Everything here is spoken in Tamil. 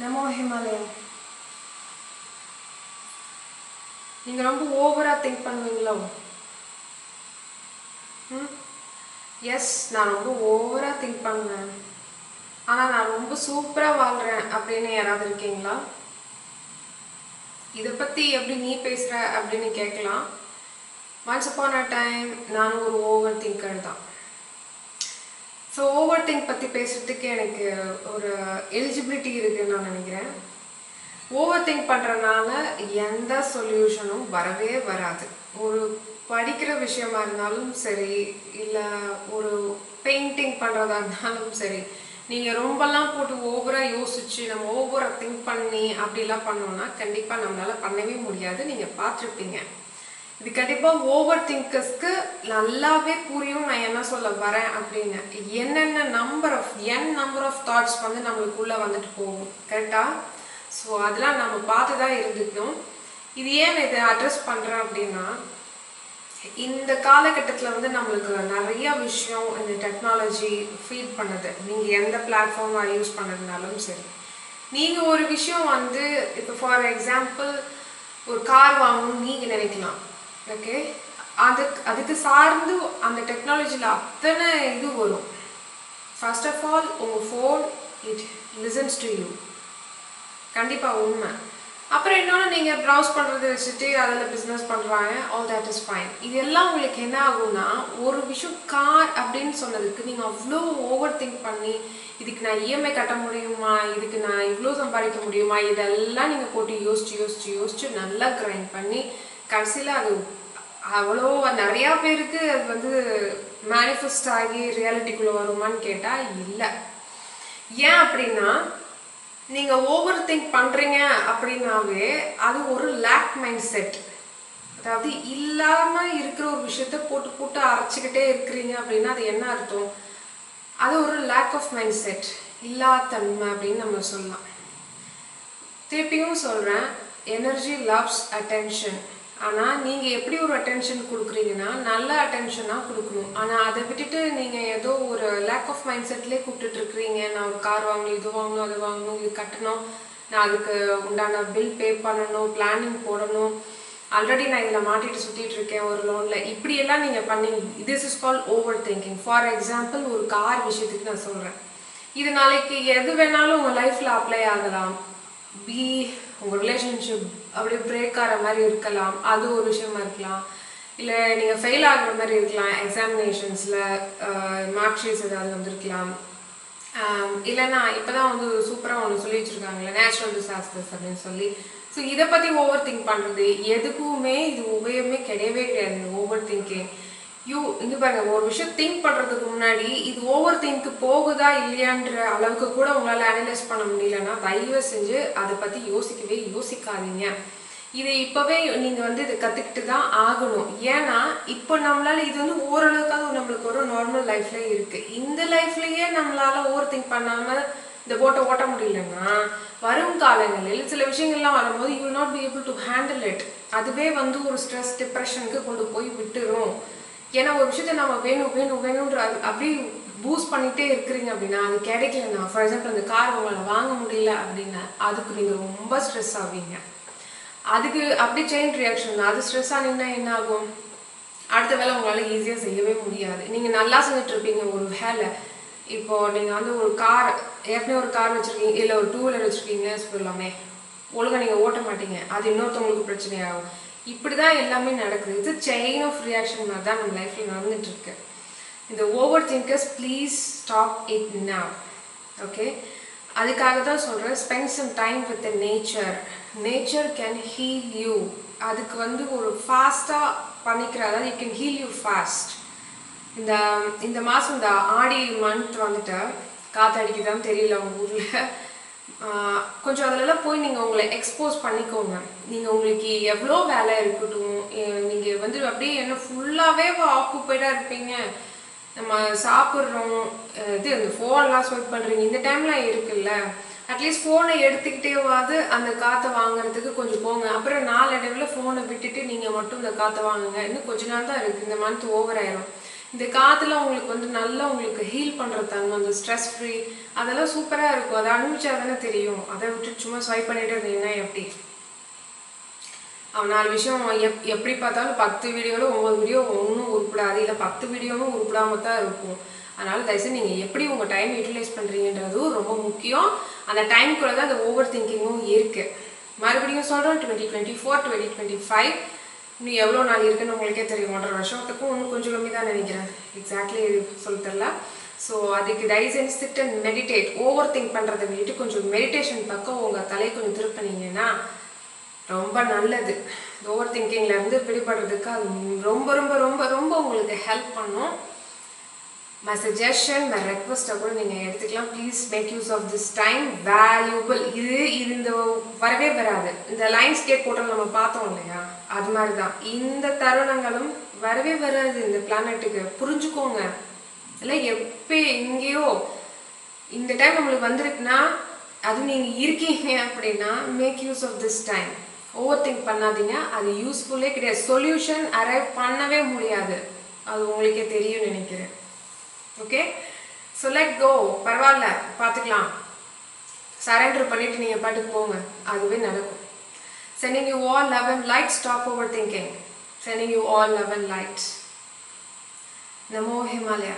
Namo Himalaya. நீங்க ரொம்ப ஓவரா திங்க் பண்ணுவீங்களோ? எஸ், நான் ரொம்ப ஓவரா திங்க் பண்ணுவேன். ஆனா நான் ரொம்ப சூப்பரா வாழ்றேன் அப்படின்னு யாராவது இருக்கீங்களா? இதை பத்தி எப்படி நீ பேசுற அப்படின்னு கேட்கலாம். ஒன்ஸ் அப்பான் அ டைம் நான் ஒரு ஓவர் திங்கர் தான். ஸோ ஓவர் திங்க் பற்றி பேசுறதுக்கு எனக்கு ஒரு எலிஜிபிலிட்டி இருக்குன்னு நான் நினைக்கிறேன். ஓவர் திங்க் பண்ணுறதுனால எந்த சொல்யூஷனும் வரவே வராது. ஒரு படிக்கிற விஷயமா இருந்தாலும் சரி, இல்லை ஒரு பெயிண்டிங் பண்ணுறதா இருந்தாலும் சரி, நீங்கள் ரொம்பலாம் போட்டு ஓவராக யோசிச்சு நம்ம ஓவராக திங்க் பண்ணி அப்படிலாம் பண்ணோன்னா கண்டிப்பாக நம்மளால் பண்ணவே முடியாது. நீங்கள் பார்த்துருப்பீங்க. இது கண்டிப்பாக ஓவர் திங்கர்ஸ்க்கு நல்லாவே புரியும் நான் என்ன சொல்ல வரேன் அப்படின்னு. என்னென்ன நம்பர் ஆஃப் தாட்ஸ் வந்து நம்மளுக்குள்ளே வந்துட்டு போகும், கரெக்டாக? ஸோ அதெல்லாம் நம்ம பார்த்து தான் இருந்துக்கணும். இது ஏன் இதை அட்ரஸ் பண்ணுறேன் அப்படின்னா, இந்த காலகட்டத்தில் வந்து நம்மளுக்கு நிறைய விஷயம் இந்த டெக்னாலஜி ஃபீட் பண்ணுது. நீங்கள் எந்த பிளாட்ஃபார்மாக யூஸ் பண்ணதுனாலும் சரி, நீங்கள் ஒரு விஷயம் வந்து இப்போ ஃபார் எக்ஸாம்பிள் ஒரு கார் வாங்கணும்னு நீங்கள் நினைக்கலாம். ஓகே, அதுக்கு சார்ந்து அந்த டெக்னாலஜியில் அத்தனை இது வரும். ஃபர்ஸ்ட் ஆஃப் ஆல் உங்கள் phone it listens to you. கண்டிப்பாக உண்மை. அப்புறம் இன்னொன்று, நீங்கள் ப்ரௌஸ் பண்ணுறதை வச்சுட்டு அதில் பிஸ்னஸ் பண்ணுறாங்க, ஆல் தட் இஸ் ஃபைன். இது எல்லாம் உங்களுக்கு என்ன ஆகும்னா, ஒரு விஷயம் கார் அப்படின்னு சொன்னதுக்கு நீங்கள் அவ்வளோ ஓவர் திங்க் பண்ணி இதுக்கு நான் இஎம்ஐ கட்ட முடியுமா, இதுக்கு நான் இவ்வளோ சம்பாதிக்க முடியுமா, இதெல்லாம் நீங்கள் போட்டு யோசிச்சு நல்லா கிரைண்ட் பண்ணி கடைசியில் அது அவ்வளோ நிறையா பேருக்கு அது வந்து மேனிஃபெஸ்ட் ஆகி ரியாலிட்டிக்குள்ளே வருமானு கேட்டால் இல்லை. ஏன் அப்படின்னா, நீங்கள் ஓவர் திங்க் பண்ணுறீங்க அப்படின்னாவே அது ஒரு லேக் மைண்ட் செட். அதாவது இல்லாமல் இருக்கிற ஒரு விஷயத்த போட்டு அரைச்சிக்கிட்டே இருக்கிறீங்க அப்படின்னா அது என்ன அர்த்தம்? அது ஒரு லேக் ஆஃப் மைண்ட் செட், இல்லாத்தன்மை அப்படின்னு நம்ம சொல்லலாம். திருப்பியும் சொல்கிறேன், எனர்ஜி லவ்ஸ் அட்டென்ஷன். ஆனால் நீங்கள் எப்படி ஒரு அட்டென்ஷன் கொடுக்குறீங்கன்னா நல்ல அட்டென்ஷனாக கொடுக்கணும். ஆனால் அதை விட்டுட்டு நீங்கள் ஏதோ ஒரு லேக் ஆஃப் மைண்ட் செட்லேயே கூப்பிட்டுட்டு இருக்கிறீங்க. நான் ஒரு கார் வாங்கணும், இது வாங்கணும், அது வாங்கணும், இது கட்டணும், நான் அதுக்கு உண்டான பில் பே பண்ணணும், பிளானிங் போடணும், ஆல்ரெடி நான் இதில் மாட்டிட்டு சுற்றிட்டு இருக்கேன் ஒரு லோனில், இப்படியெல்லாம் நீங்கள் பண்ணீங்க. This is call over thinking. For example ஒரு கார் விஷயத்துக்கு நான் சொல்கிறேன். இது நாளைக்கு எது வேணாலும் உங்கள் லைஃப்பில் அப்ளை ஆகலாம். உங்கள் ரிலேஷன்ஷிப் அப்படியே பிரேக் ஆகிற மாதிரி இருக்கலாம், அது ஒரு விஷயமா இருக்கலாம். இல்லை நீங்கள் ஃபெயில் ஆகிற மாதிரி இருக்கலாம், எக்ஸாமினேஷன்ஸில் மார்க் ஷீட்ஸ் ஏதாவது வந்திருக்கலாம். இல்லைன்னா இப்போ தான் வந்து சூப்பராக ஒன்று சொல்லி வச்சுருக்காங்களே, நேச்சுரல் டிசாஸ்டர்ஸ் அப்படின்னு சொல்லி. ஸோ இதை பற்றி ஓவர் திங்க் பண்ணுறது எதுக்குமே இது உபயோகமே கிடையவே கிடையாது. ஓவர் திங்கிங் இங்கே பாருங்க, ஒரு விஷயம் திங்க் பண்ணுறதுக்கு முன்னாடி இது ஓவர் திங்க் போகுதா இல்லையான்ற அளவுக்கு கூட உங்களால் அனலைஸ் பண்ண முடியலன்னா தயவு செஞ்சு அதை பற்றி யோசிக்காதீங்க. இது இப்போவே நீங்கள் வந்து இதை கற்றுக்கிட்டு தான் ஆகணும். ஏன்னா இப்போ நம்மளால் இது வந்து ஓரளவுக்காக நம்மளுக்கு ஒரு நார்மல் லைஃப்லேயே இருக்குது. இந்த லைஃப்லேயே நம்மளால் ஓவர் திங்க் பண்ணாமல் இந்த போட்டை ஓட்ட முடியலன்னா வரும் காலங்களில் சில விஷயங்கள்லாம் வரும்போது you will not be able to handle it. அதுவே வந்து ஒரு ஸ்ட்ரெஸ் டிப்ரெஷனுக்கு கொண்டு போய் விட்டுரும். ஏன்னா ஒரு விஷயத்த நம்ம வேணுன்ற அப்படி பூஸ்ட் பண்ணிகிட்டே இருக்கிறீங்க அப்படின்னா அது கிடைக்கலன்னா, ஃபார் எக்ஸாம்பிள் அந்த கார் உங்களால் வாங்க முடியல அப்படின்னா அதுக்கு நீங்கள் ரொம்ப ஸ்ட்ரெஸ் ஆவீங்க. அதுக்கு அப்படி செயின் ரியாக்ஷன் தான். அது ஸ்ட்ரெஸ் ஆனீங்கன்னா என்ன ஆகும்? அடுத்த வேலை உங்களால் ஈஸியாக செய்யவே முடியாது. நீங்கள் நல்லா செஞ்சுட்ருப்பீங்க ஒரு வேலை. இப்போது நீங்கள் வந்து ஒரு கார் ஏற்கனவே ஒரு கார் வச்சுருக்கீங்க, இல்லை ஒரு 2 வீலர் வச்சுருக்கீங்கன்னு சொல்லலாமே, ஒழுங்காக நீங்கள் ஓட்ட மாட்டீங்க, அது இன்னொருத்தவங்களுக்கு பிரச்சனையாகும். இப்படி தான் எல்லாமே நடக்குது. இது செயின் ஆஃப் ரியாக்ஷன் மாதிரி தான் நம்ம லைஃப்பில் நடந்துகிட்ருக்கு. இந்த over thinkers please stop it now. Okay, அதுக்காக தான் சொல்கிறேன், spend some time with the nature can heal you. அதுக்கு வந்து ஒரு ஃபாஸ்ட்டாக பண்ணிக்கிற, அதாவது you can heal you fast. இந்த மாதம் இந்த ஆடி மந்த் வந்துட்டு காற்றடிக்குதான்னு தெரியல உங்கள் ஊரில், கொஞ்சம் அதிலெல்லாம் போய் நீங்கள் உங்களை எக்ஸ்போஸ் பண்ணிக்கோங்க. நீங்கள் உங்களுக்கு எவ்வளோ வேலை இருக்கட்டும், நீங்கள் வந்து அப்படியே என்ன ஃபுல்லாகவே ஆக்குப்பைடாக இருப்பீங்க, நம்ம சாப்பிட்றோம், இது இந்த ஃபோன்லாம் ஸ்வைப் பண்ணுறீங்க, இந்த டைம்லாம் இருக்குல்ல, அட்லீஸ்ட் ஃபோனை எடுத்துக்கிட்டேவாது அந்த காற்றை வாங்குறதுக்கு கொஞ்சம் போங்க. அப்புறம் நாளடைவில் ஃபோனை விட்டுட்டு நீங்கள் மட்டும் இந்த காற்றை வாங்குங்க. இன்னும் கொஞ்ச நாள் தான் இருக்குது, இந்த மந்த் ஓவர் ஆயிரும். இந்த காற்றுலாம் உங்களுக்கு வந்து நல்லா உங்களுக்கு ஹீல் பண்ணுறது தன்மை, அந்த ஸ்ட்ரெஸ் ஃப்ரீ அதெல்லாம் சூப்பராக இருக்கும். அதை அனுபவிச்சா தானே தெரியும். அதை விட்டு சும்மா ஸ்வைப் பண்ணிட்டு இருந்தீங்கன்னா எப்படி? அவன் 4 விஷயம் எப்படி பார்த்தாலும் 10 வீடியோவில் 9 வீடியோ ஒன்றும் உருப்படாது, இல்லை 10 வீடியோவும் உருப்படாமல் தான் இருக்கும். அதனால் தயவுசெய்து நீங்கள் எப்படி உங்கள் டைம் யூட்டிலைஸ் பண்ணுறீங்கன்றதும் ரொம்ப முக்கியம். அந்த டைமுக்குள்ளே தான் அந்த ஓவர் திங்கிங்கும் இருக்குது. மறுபடியும் சொல்கிறோம், 2024 2025 இன்னும் எவ்வளோ நாள் இருக்குன்னு உங்களுக்கே தெரியும். 1.5 வருஷத்துக்கும் இன்னும் கொஞ்சம் கம்மி தான் நினைக்கிறேன், எக்ஸாக்ட்லி சொல்ல தெரியல. ஸோ அதுக்கு தயவுசெய்து sit and meditate. Over think பண்ணுறதை விட்டுட்டு கொஞ்சம் மெடிடேஷன் பக்கம் உங்கள் தலையை கொஞ்சம் திருப்பினீங்கன்னா ரொம்ப நல்லது. ஓவர் திங்கிங்லேருந்து விடுபடுறதுக்கு அது ரொம்ப ரொம்ப ரொம்ப ரொம்ப உங்களுக்கு ஹெல்ப் பண்ணும். மை சஜஷன், மை ரெக்வஸ்ட்டை கூட நீங்கள் எடுத்துக்கலாம். Please make use of this time, valuable. இது இந்த வரவே வராது. இந்த லைன் ஸ்கேட் போட்டோம் நம்ம பார்த்தோம் இல்லையா, அது மாதிரி தான் இந்த தருணங்களும் வரவே வராது இந்த பிளானட்டுக்கு. புரிஞ்சுக்கோங்க. இல்லை எப்போ எங்கேயோ இந்த டைம் நம்மளுக்கு வந்திருக்குன்னா அது நீங்கள் இருக்கீங்க அப்படின்னா make use of this time. Over think பண்ணாதீங்க, அது யூஸ்ஃபுல்லே கிடையாது. சொல்யூஷன் அரைவ் பண்ணவே முடியாது, அது உங்களுக்கே தெரியும் நினைக்கிறேன். Okay, so let go. பரவாயில்ல, பார்த்துக்கலாம். சரண்டர் பண்ணிட்டு நீங்கள் பாட்டுக்கு போங்க, அதுவே நடக்கும். Sending you all love and light. Stop overthinking. Sending you all love and light. Namo Himalaya.